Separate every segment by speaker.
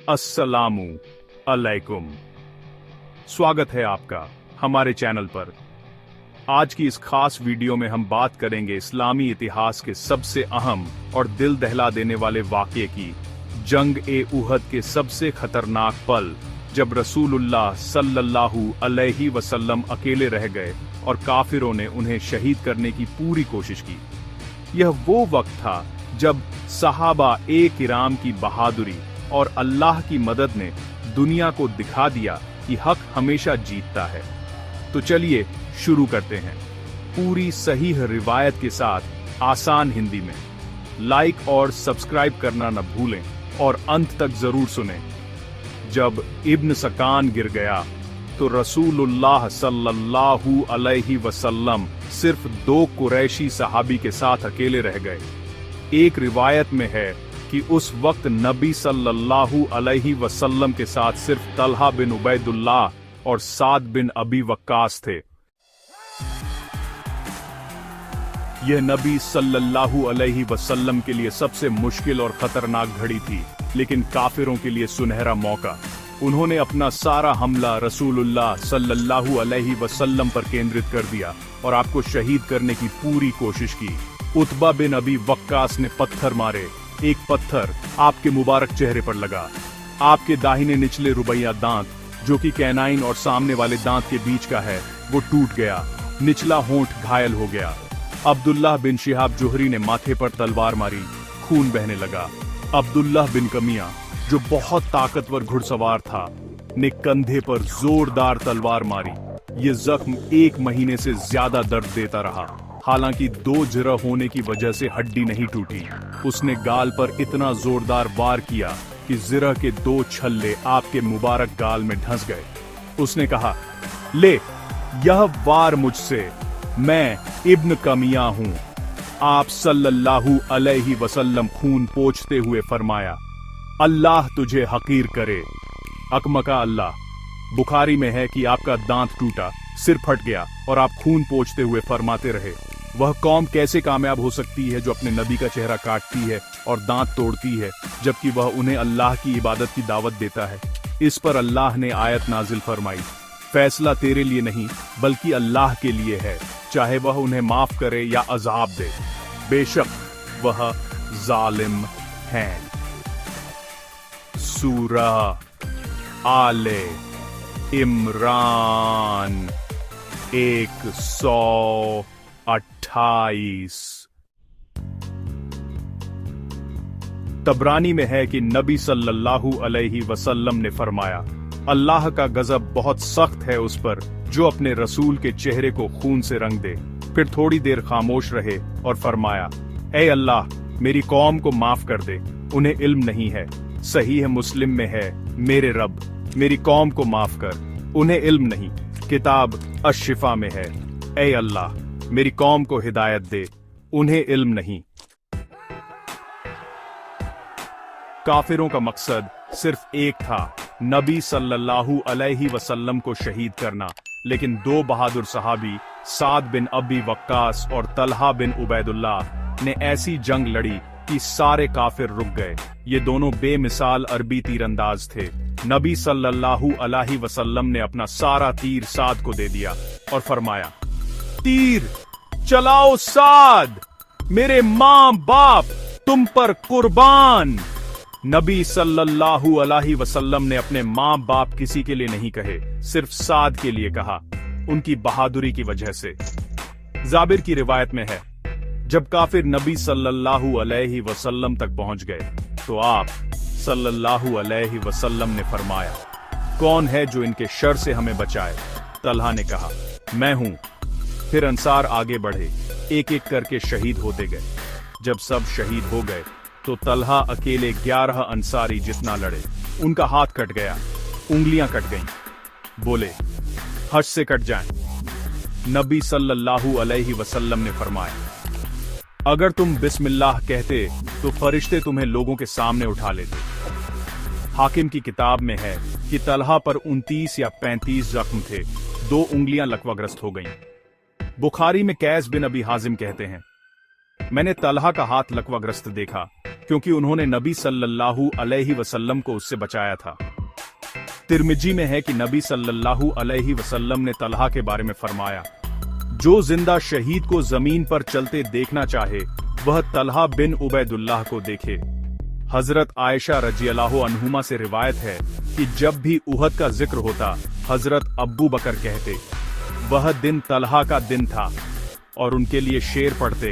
Speaker 1: अस्सलामु अलैकुम। स्वागत है आपका हमारे चैनल पर। आज की इस खास वीडियो में हम बात करेंगे इस्लामी इतिहास के सबसे अहम और दिल दहला देने वाले वाक़ये की, जंग-ए-उहद के सबसे खतरनाक पल, जब रसूलुल्लाह सल्लल्लाहु अलैहि वसल्लम अकेले रह गए और काफिरों ने उन्हें शहीद करने की पूरी कोशिश की। यह वो वक्त था जब सहाबा-ए-किराम की बहादुरी और अल्लाह की मदद ने दुनिया को दिखा दिया कि हक हमेशा जीतता है। तो चलिए शुरू करते हैं, पूरी सहीह रिवायत के साथ आसान हिंदी में। लाइक और सब्सक्राइब करना न भूलें और अंत तक जरूर सुनें। जब इब्न सकान गिर गया तो रसूलुल्लाह सल्लल्लाहु अलैहि वसल्लम सिर्फ 2 कुरैशी सहाबी के साथ अकेले रह गए। एक रिवायत में है कि उस वक्त नबी सल्लल्लाहु अलैहि वसल्लम के साथ सिर्फ तलहा बिन उबैदुल्लाह और साद बिन अबी वक्कास थे। यह नबी सल्लल्लाहु अलैहि वसल्लम के लिए सबसे मुश्किल और खतरनाक घड़ी थी, लेकिन काफिरों के लिए सुनहरा मौका। उन्होंने अपना सारा हमला रसूलुल्लाह सल्लल्लाहु अलैहि वसल्लम पर केंद्रित कर दिया और आपको शहीद करने की पूरी कोशिश की। उतबा बिन अबी वक्कास ने पत्थर मारे। एक पत्थर आपके मुबारक चेहरे पर लगा। आपके दाहिने निचले रुबैया दांत, जो कि कैनाइन और सामने वाले दांत के बीच का है, वो टूट गया। निचला होंठ घायल हो गया। अब्दुल्लाह बिन शिहाब जोहरी ने माथे पर तलवार मारी, खून बहने लगा। अब्दुल्लाह बिन कमिया, जो बहुत ताकतवर घुड़सवार था, ने कंधे पर जोरदार तलवार मारी। ये जख्म 1 महीने से ज्यादा दर्द देता रहा। हालांकि 2 जिरह होने की वजह से हड्डी नहीं टूटी। उसने गाल पर इतना जोरदार वार किया कि जिरह के 2 छल्ले आपके मुबारक गाल में धंस गए। उसने कहा, ले, यह वार मुझसे, मैं इब्न कमिया हूं। आप सल्लल्लाहु अलैहि वसल्लम खून पोंछते हुए फरमाया, अल्लाह तुझे हकीर करे। अकमका अल्लाह। बुखारी में है कि आपका दांत टूटा, सिर फट गया और आप खून पोंछते हुए फरमाते रहे, वह कौम कैसे कामयाब हो सकती है जो अपने नबी का चेहरा काटती है और दांत तोड़ती है, जबकि वह उन्हें अल्लाह की इबादत की दावत देता है। इस पर अल्लाह ने आयत नाजिल फरमाई, फैसला तेरे लिए नहीं बल्कि अल्लाह के लिए है, चाहे वह उन्हें माफ करे या अजाब दे, बेशक वह जालिम है। सूरह आले इमरान 128। तबरानी में है कि नबी सल्लल्लाहु अलैहि वसल्लम ने फरमाया, अल्लाह का गजब बहुत सख्त है उस पर जो अपने रसूल के चेहरे को खून से रंग दे। फिर थोड़ी देर खामोश रहे और फरमाया, ऐ अल्लाह, मेरी कौम को माफ कर दे, उन्हें इल्म नहीं है। सही है, मुस्लिम में है, मेरे रब, मेरी कौम को माफ कर, उन्हें इल्म नहीं। किताब अश-शिफा में है, ऐ अल्लाह, मेरी कौम को हिदायत दे, उन्हें इल्म नहीं। काफिरों का मकसद सिर्फ एक था, नबी सल्लल्लाहु अलैहि वसल्लम को शहीद करना, लेकिन 2 बहादुर सहाबी साद बिन अबी वक्कास और तलहा बिन उबैदुल्लाह ने ऐसी जंग लड़ी कि सारे काफिर रुक गए। ये दोनों बेमिसाल अरबी तीरंदाज थे। नबी सल्लल्लाहु अलैहि वसल्लम ने अपना सारा तीर साद को दे दिया और फरमाया, तीर चलाओ साद, मेरे माँ बाप तुम पर कुर्बान। नबी सल्लल्लाहु अलैहि वसल्लम ने अपने माँ बाप किसी के लिए नहीं कहे, सिर्फ साद के लिए कहा, उनकी बहादुरी की वजह से। जाबिर की रिवायत में है, जब काफिर नबी सल्लल्लाहु अलैहि वसल्लम तक पहुंच गए तो आप सल्लल्लाहु अलैहि वसल्लम ने फरमाया, कौन है जो इनके शर से हमें बचाए? तलहा ने कहा, मैं हूं। फिर अंसार आगे बढ़े, एक एक करके शहीद होते गए। जब सब शहीद हो गए तो तलहा अकेले 11 अंसारी जितना लड़े। उनका हाथ कट गया, उंगलियां कट गईं। बोले, हज से कट जाएं। नबी सल्लल्लाहु अलैहि वसल्लम ने फरमाया, अगर तुम बिस्मिल्लाह कहते तो फरिश्ते तुम्हें लोगों के सामने उठा लेते। हाकिम की किताब में है कि तलहा पर 29 या 35 जख्म थे, 2 उंगलियां लकवाग्रस्त हो गईं। बुखारी में कैस बिन अबी हाजिम कहते हैं, मैंने तलहा का हाथ लकवाग्रस्त देखा, क्योंकि उन्होंने नबी सल्लल्लाहु अलैहि वसल्लम को उससे बचाया था। तिर्मिजी में है कि नबी सल्लल्लाहु अलैहि वसल्लम ने तलहा के बारे में फरमाया, जो जिंदा शहीद को जमीन पर चलते देखना चाहे वह तलहा बिन उबैदुल्लाह को देखे। हजरत आयशा रज़ियल्लाहु अन्हुमा से रिवायत है कि जब भी उहद का जिक्र होता हजरत अब्बू बकर कहते, वह दिन तलहा का दिन था, और उनके लिए शेर पढ़ते,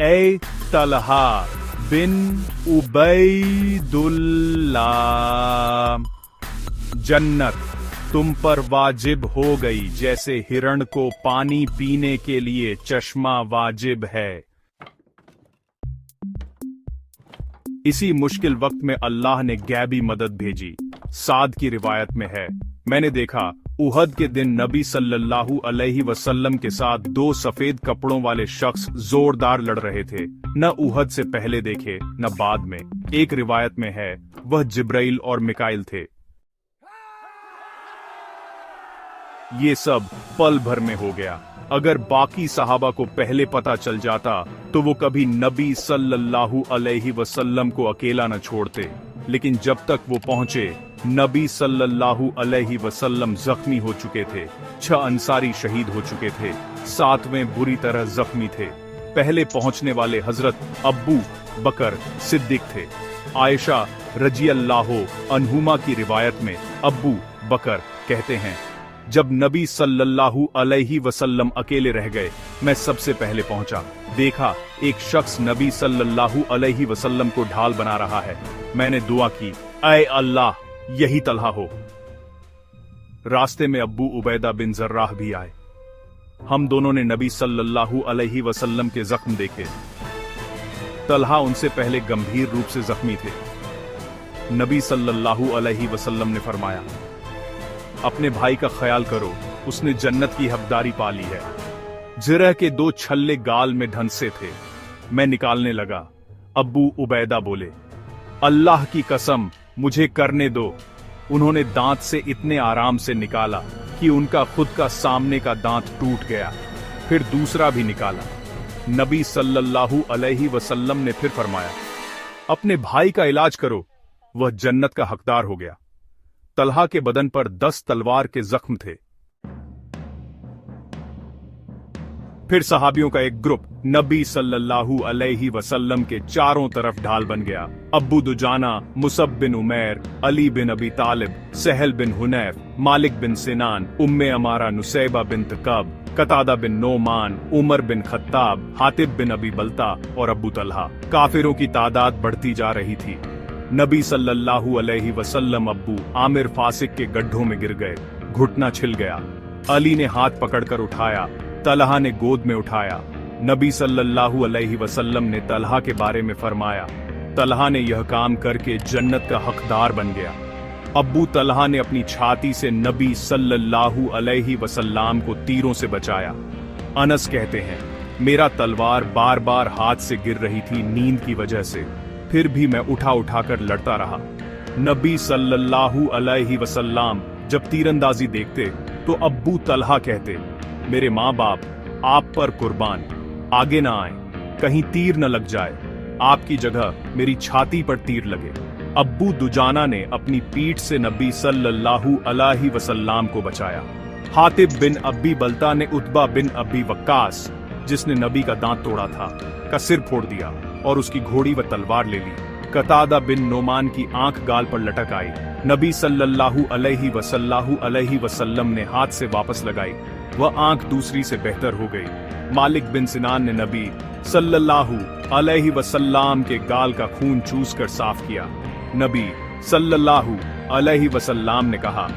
Speaker 1: ए तलहा बिन उबैदुल्लाह, जन्नत तुम पर वाजिब हो गई जैसे हिरण को पानी पीने के लिए चश्मा वाजिब है। इसी मुश्किल वक्त में अल्लाह ने गैबी मदद भेजी। साद की रिवायत में है, मैंने देखा उहद के दिन नबी सल्लल्लाहु अलैहि वसल्लम के साथ दो सफेद कपड़ों वाले शख्स जोरदार लड़ रहे थे। न उहद से पहले देखे न बाद में। एक रिवायत में है वह जिब्राइल और मिकाइल थे। ये सब पल भर में हो गया। अगर बाकी सहाबा को पहले पता चल जाता तो वो कभी नबी सल्लल्लाहु अलैहि वसल्लम को अकेला न छोड़ते, लेकिन जब तक वो पहुंचे नबी सल्लल्लाहु अलैहि वसल्लम जख्मी हो चुके थे। 6 अंसारी शहीद हो चुके थे, 7वें बुरी तरह जख्मी थे। पहले पहुंचने वाले हजरत अब्बू बकर सिद्दीक थे। आयशा रज़ियल्लाहु अन्हुमा की रिवायत में अब्बू बकर कहते हैं, जब नबी सल्लल्लाहु अलैहि वसल्लम अकेले रह गए, मैं सबसे पहले पहुंचा। देखा एक शख्स नबी सल्लल्लाहु अलैहि वसल्लम को ढाल बना रहा है। मैंने दुआ की, ऐ अल्लाह यही तलहा हो। रास्ते में अब्बू उबैदा बिन जर्राह भी आए। हम दोनों ने नबी सल्लल्लाहु अलैहि वसल्लम के जख्म देखे। तलहा उनसे पहले गंभीर रूप से जख्मी थे। नबी सल्लल्लाहु अलैहि वसल्लम ने फरमाया, अपने भाई का ख्याल करो, उसने जन्नत की हकदारी पा ली है। जिरह के 2 छल्ले गाल में ढंसे थे। मैं निकालने लगा। अब्बू उबैदा बोले, अल्लाह की कसम मुझे करने दो। उन्होंने दांत से इतने आराम से निकाला कि उनका खुद का सामने का दांत टूट गया। फिर दूसरा भी निकाला। नबी सल्लल्लाहु अलैहि वसल्लम ने फिर फरमाया, अपने भाई का इलाज करो, वह जन्नत का हकदार हो गया। तलहा के बदन पर 10 तलवार के जख्म थे। फिर सहाबियों का एक ग्रुप नबी सल्लल्लाहु अलैहि वसल्लम के चारों तरफ ढाल बन गया। अब्बू दुजाना, मुसब बिन उमैर, अली बिन अबी तालिब, सहल बिन हुनैफ, मालिक बिन सिनान, उम्मे अमारा नुसैबा बिन कब, कतादा बिन नोमान, उमर बिन खत्ताब, हातिब बिन अबी बलता और अब्बू तलहा। काफिरों की तादाद बढ़ती जा रही थी। नबी सल्लल्लाहु अलैहि वसल्लम अब्बू आमिर फासिक के गड्ढों में गिर गए। घुटना छिल गया। अली ने हाथ पकड़कर उठाया, तलहा ने गोद में उठाया। नबी सल्लल्लाहु अलैहि वसल्लम ने तलहा के बारे में फरमाया, तलहा ने यह काम करके जन्नत का हकदार बन गया। अब्बू तलहा ने अपनी छाती से नबी सल्लल्लाहु अलैहि वसल्लम को तीरों से बचाया। अनस कहते हैं, मेरा तलवार बार बार हाथ से गिर रही थी नींद की वजह से, फिर भी मैं उठा उठाकर लड़ता रहा। नबी सल्लल्लाहु अलैहि वसल्लम जब तीरंदाजी देखते तो अब्बू तलहा कहते, मेरे माँ बाप आप पर कुर्बान, आगे ना आए, कहीं तीर न लग जाए, आपकी जगह मेरी छाती पर तीर लगे। अब्बू दुजाना ने अपनी पीठ से नबी सल्लल्लाहु अलैहि वसल्लम को बचाया। हातिब बिन अबी बलता ने उतबा बिन अबी वक्कास, जिसने नबी का दांत तोड़ा था, का सिर फोड़ दिया और उसकी घोड़ी व तलवार ले ली। कतादा बिन नोमान की आंख गाल पर लटक आई। नबी सल्लल्लाहु अलैहि वसल्लम ने हाथ से वापस लगाई, वह आंख दूसरी से बेहतर हो गई। मालिक बिन सिनान ने नबी सल्लल्लाहु अलैहि वसल्लम के गाल का खून चूस कर साफ किया। नबी सल्लल्लाहु अलैहि वसल्लम ने कहा,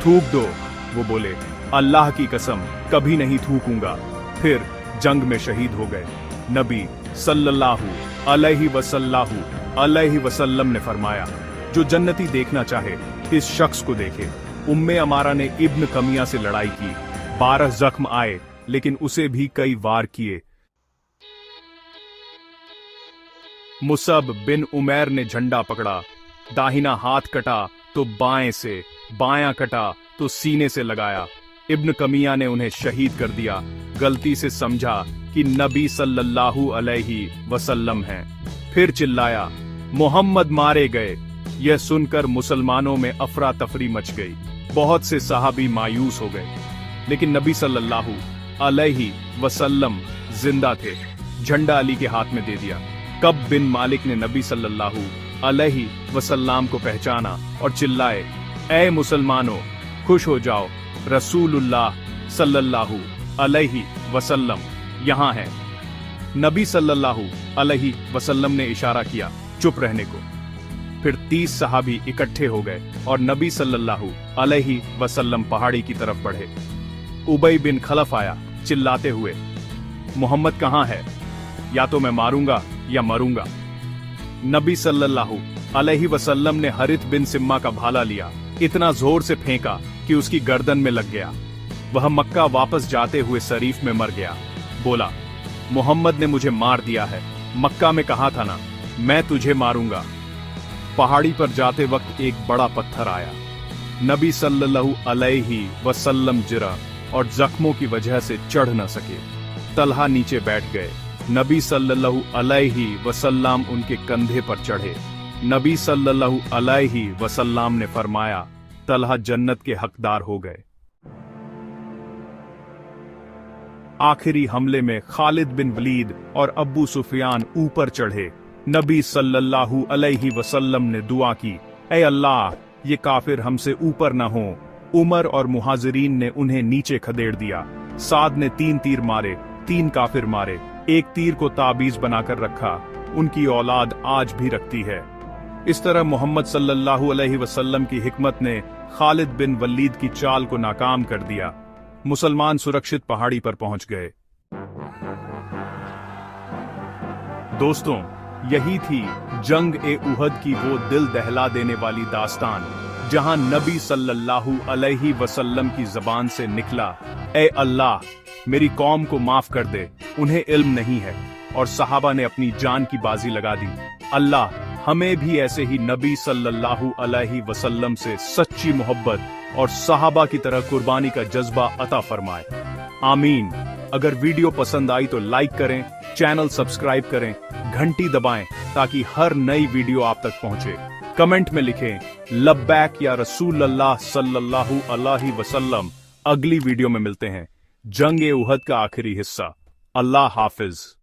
Speaker 1: थूक दो। वो बोले, अल्लाह की कसम कभी नहीं थूकूंगा। फिर जंग में शहीद हो गए। नबी सल्लल्लाहु अलैहि वसल्लम ने फरमाया, जो जन्नती देखना चाहे इस शख्स को देखे। उम्मे अमारा ने इब्न कमिया से लड़ाई की। 12 जख्म आए, लेकिन उसे भी कई वार किए। मुसब बिन उमैर ने झंडा पकड़ा, दाहिना हाथ कटा तो बाएं से, बायां कटा तो सीने से लगाया। इब्न कमिया ने उन्हें शहीद कर दिया। गलती से समझा कि नबी सल्लल्लाहु अलैहि वसल्लम हैं। फिर चिल्लाया, मोहम्मद मारे गए। यह सुनकर मुसलमानों में अफरा तफरी मच गई। बहुत से सहाबी मायूस हो गए, लेकिन नबी सल्लल्लाहु अलैहि वसल्लम जिंदा थे। झंडा अली के हाथ में दे दिया। कब बिन मालिक ने नबी सल्लल्लाहु अलैहि वसल्लम को पहचाना और चिल्लाए, ऐ मुसलमानों, खुश हो जाओ, रसूलुल्लाह सल्लल्लाहु अलैहि वसल्लम यहाँ है। नबी सल्लल्लाहु अलैहि वसल्लम ने इशारा किया चुप रहने को। फिर 30 सहाबी इकट्ठे हो गए और नबी सल्लल्लाहु अलैहि वसल्लम पहाड़ी की तरफ बढ़े। उबई बिन खलफ आया चिल्लाते हुए, मोहम्मद कहाँ है? या तो मैं मारूंगा या मरूंगा। नबी सल्लल्लाहु अलैहि वसल्लम ने हरित बिन सिम्मा का भाला लिया, इतना जोर से फेंका कि उसकी गर्दन में लग गया। वह मक्का वापस जाते हुए शरीफ में मर गया। बोला, मोहम्मद ने मुझे मार दिया है। मक्का में कहा था ना, मैं तुझे मारूंगा। पहाड़ी पर जाते वक्त एक बड़ा पत्थर आया। नबी सल्लल्लाहु अलैहि वसल्लम जिरा और जख्मों की वजह से चढ़ न सके। तलहा नीचे बैठ गए। नबी सल्लल्लाहु अलैहि वसल्लम उनके कंधे पर चढ़े। नबी सल्लल्लाहु अलैहि वसल्लम ने फरमाया, तलहा जन्नत के हकदार हो गए। आखिरी हमले में खालिद बिन वलीद और अब्बू सुफियान ऊपर चढ़े। नबी सल्लल्लाहु अलैहि वसल्लम ने दुआ की, ऐ अल्लाह, ये काफिर हमसे ऊपर न हो। उमर और मुहाजिरीन ने उन्हें नीचे खदेड़ दिया। साद ने 3 तीर मारे, 3 काफिर मारे। एक तीर को ताबीज बनाकर रखा। उनकी औलाद आज भी रखती है। इस तरह मोहम्मद सल्लल्लाहु अलैहि वसल्लम की हिकमत ने खालिद बिन वलीद की चाल को नाकाम कर दिया। मुसलमान सुरक्षित पहाड़ी पर पहुंच गए। दोस्तों, यही थी जंग-ए-उहद की वो दिल दहला देने वाली दास्तान, जहां नबी सल्लल्लाहु अलैहि वसल्लम की जबान से निकला, ऐ अल्लाह, मेरी कौम को माफ कर दे, उन्हें इल्म नहीं है। और सहाबा ने अपनी जान की बाजी लगा दी। अल्लाह हमें भी ऐसे ही नबी सल्लल्लाहु अलैहि वसल्लम से सच्ची मोहब्बत और सहाबा की तरह कुर्बानी का जज्बा अता फरमाए। आमीन। अगर वीडियो पसंद आई तो लाइक करें, चैनल सब्सक्राइब करें, घंटी दबाएं ताकि हर नई वीडियो आप तक पहुंचे। कमेंट में लिखें, लब्बैक या रसूल अल्लाह सल्लल्लाहु अलैहि वसल्लम। अगली वीडियो में मिलते हैं। जंग-ए-उहद का आखिरी हिस्सा। अल्लाह हाफिज।